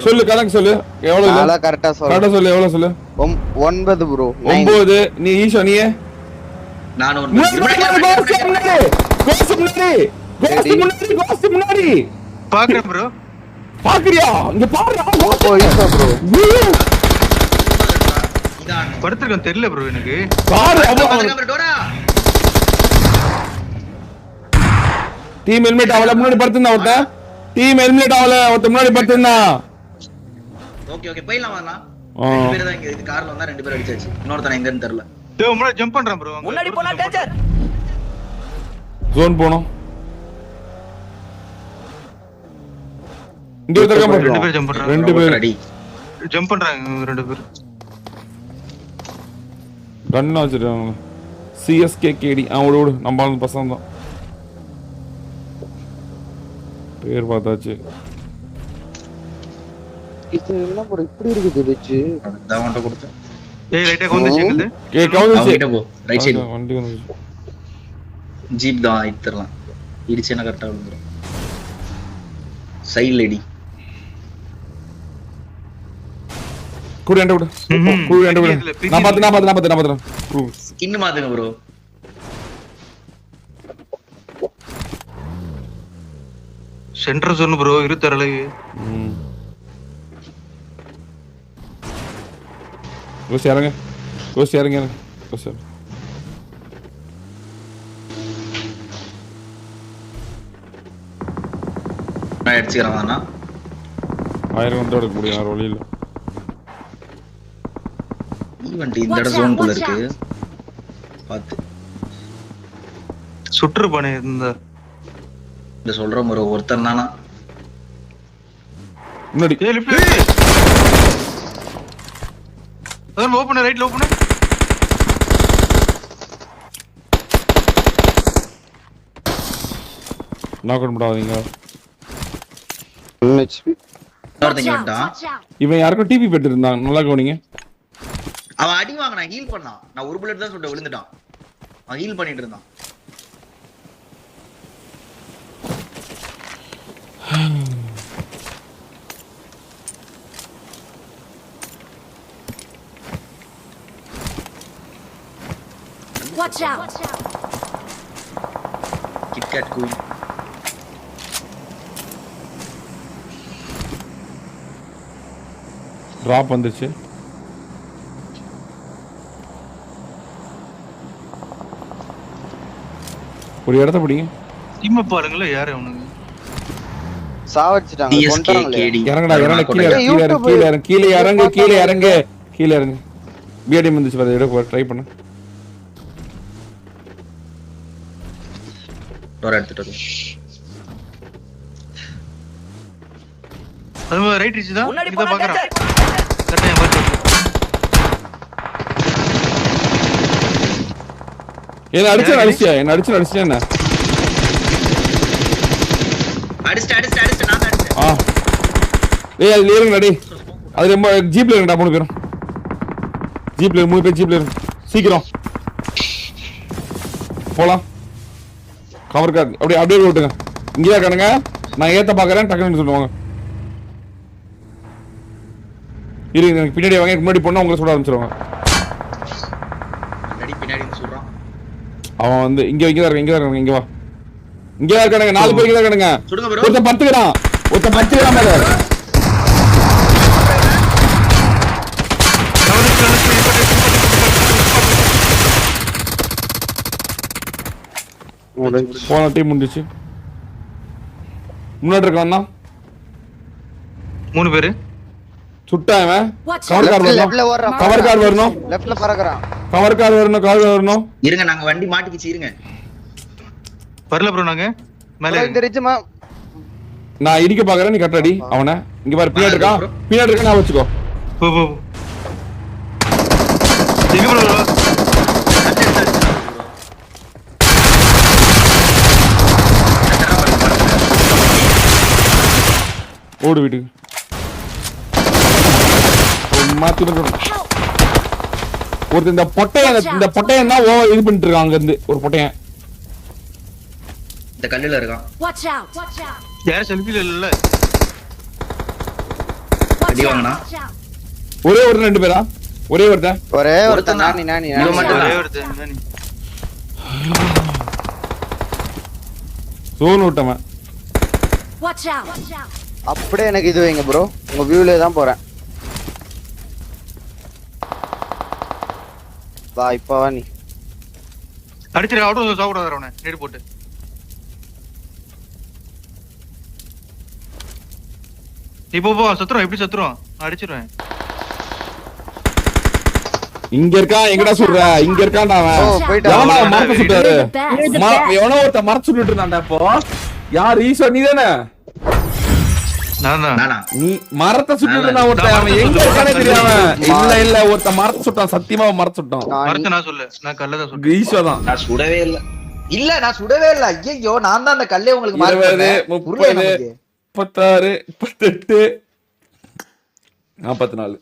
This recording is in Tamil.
சொல்லு கணக்கு சொல்லு எவ்வளவு நாளா கரெக்டா சொல்லு எவ்வளவு சொல்லு 9 ப்ரோ 9 நீ ஈஷா நீ நான் முன்னாடி பாக்குறேன் ப்ரோ பாக்குறியா இங்க பாருடா ஓ ஈஷா ப்ரோ படுத்துறேன் தெரியல ப்ரோ எனக்கு பாரு டீம் ஹெல்மெட் அவள முன்னாடி படுத்துனா ஒருத்த டீம் ஹெல்மெட் அவள ஒருத்த முன்னாடி படுத்துனா ஓகே ஓகே போய்லாம் வரலாம் ரெண்டு பேர் தான் இங்க இது கார்ல வந்தா ரெண்டு பேர் அடிச்சாச்சு இன்னொருத்தன் எங்கன்னு தெரியல டேய் முன்னாடி ஜம்ப் பண்றேன் ப்ரோ முன்னாடி போலாம் டேஞ்சர் ஜோன் போணும் இங்க ஒருத்தர் ரெண்டு பேர் ஜம்ப் பண்றாங்க ரெண்டு பேர் அடி ஜம்ப் பண்றாங்க ரெண்டு பேர் கன் வச்சிருக்காங்க சிஎஸ்கே கேடி அவளோட நம்ம ஆளு பசங்க தான் பேர் பார்த்தாச்சு இது என்ன ப்ரோ இப்படி இருக்குது வெச்சு அதான் அவன்கிட்ட கொடுத்தேன் ஏய் ரைட்டா வந்துச்சு எங்கது கவுந்துச்சு போ ரைட் சைடு வண்டி வந்துச்சு ஜீப் தான் இத்தரலாம் இடிச்சேனா கரெக்டா வந்துரும் சைடுல அடி கூட என்ட கூட என்ட கூட நான் பாத்து ஸ்கின் மாத்துங்க ப்ரோ சென்டர் ஜோன் ப்ரோ இருத்தரலை கோஸ் இறங்க கோஸ் நான் அடிச்சுக்கிறேன் அண்ணா 1000 வந்து எடுக்க முடியும் வேற வழி இல்ல ஈவென்ட் இந்த இட ஜோன் குள்ள இருக்கு பாத்து சுற்று பண்ணி இந்த சொல்ற ப்ரோ ஒருத்தன் தானா முன்னாடி ஏய் லிஃப்ட் அதான் ஓபன் ரைட்ல ஓபன் நாக் அவுட் பண்ணாதீங்க ஹெச்பி இன்னொருத்தங்க வந்துட்டான் இவன் யாருக்கும் டிபி பெட்டு இருந்தான் நல்லா கவனிங்க அவன் அடி வாங்கினா ஹீல் பண்ணான் நான் ஒரு புல்லட் தான் சுட்டு விழுந்துட்டான் அவன் ஹீல் பண்ணிட்டு இருந்தான் Watch out! KitKat queen. Drop வந்துச்சு ஒரு இடத்த பிடிங்க டீம் பாருங்களே யாரு அவனுங்க சாவடிச்சிட்டாங்க கொண்டாங்களே இறங்கடா கீழ இறங்கு பிஎடி வந்துச்சு பாரு எடு ட்ரை பண்ணு டோர் எடுத்துட்டு அது ரைட் ரீச் தான் முன்னாடி இத போலாம் பாக்குறேன் டேஞ்சர் கரெக்ட்டா பாத்து என்ன அடிச்சியா என்ன அடிச்சு நான் அடிச்சேன் ஆ ஏய் அது ஏறுங்கடா டேய் அது ரொம்ப ஜீப்ல இருங்கடா மூணு பேரும் மூணு பேர் ஜீப்ல இருங்க சீக்கிரம் போலாம் கவர் கார் அப்படியே விட்டுங்க இங்கேயா இருக்கானுங்க நான் ஏத்த பாக்குறேன் டக்குன்னு சொல்லுவாங்க இருங்க பின்னாடி வாங்க முன்னாடி போனா உங்களை சொல்ல ஆரம்பிச்சிருவாங்க பின்னாடி சொல்றான் அவன் வந்து இங்க தான் இருக்காங்க இங்க வா இங்க இருக்கானுங்க 4 பேர் இங்க இருக்கானுங்க சுடுங்க ப்ரோ ஒருத்தன் 10 கிராம் மேல போன டீம் முடிஞ்சிச்சு முன்னாடி இருக்கான் 3 பேர் சுட்டாவன் கவர் கார் வரணும் லெஃப்ட்ல பறக்கறான் கவர் கார் வரணும் இருங்க நாங்க வண்டி மாட்டிக்கிச்சு இருங்க வரல ப்ரோ நாங்க மேல இந்த ரிட்ஜ்மா நான் இடிக்க பாக்குறேன் நீ கட்டடி அவனை இங்க பாரு பின்னாடி இருக்கா நான் வச்சுக்கோ போ எங்க ப்ரோ ஓடு வீட்டுக்கு மாத்தி ஒருத்தர் இந்த பொட்டையன் தான் இது பண்ணிட்டு இருக்கான் அங்க இருந்து ஒரு பொட்டையன் இந்த கல்லுல இருக்கான் Watch out! யார் செல்ஃபில இல்ல அடி வாங்கண்ணா. Watch out! ஒரே ஒரு 2 பேரா? ஒரே ஒருத்தன். ஒரே ஒருத்தன் ஒருத்தன் தான். நானி இவன் மட்டும் ஒரே தான். ஒருத்தன் தானே. சோன் விட்டவன். Watch out! Watch out! அப்படியே எனக்கு இது வைங்க ப்ரோ, உங்க வியூலே தான் போறேன். வா இப்ப வா நீ. அடிச்சிரு ஆட்டோ சாப்பிடாத அவனை நேடு போட்டு. இப்போ போ சத்துறோம் எப்படி சத்துறோம் அடிச்சிருவேன். இங்க இருக்கா எங்கடா சொல்ற? இங்க இருக்கான்டா ஓ அவன். போயிட்டா. எவனா மரத்தை சுட்டாரு? You're the best. You're the best. எவனோ ஒருத்த மரத்தை சுட்டுட்டு இருந்தான்டா இப்போ. யார் ஈஸ்வர் நீ தானே? நான் தான். நானா? நீ மரத்தை சுட்டுட்டு இருந்தா ஒருத்தன், அவன் எங்க இருக்கானே தெரியாம. இல்ல ஒருத்த மரத்தை சுட்டான், சத்தியமா மரத்தை சுட்டான். மரத்தை நான் சொல்லு நான் கல்லதான் சொல்றேன். ஈஸ்வர் தான். நான் சுடவே இல்ல. இல்ல நான் சுடவே இல்ல. ஐயோ நான் தான் அந்த கல்லே உங்களுக்கு 20, மார்க் 30, 36, 38, 44.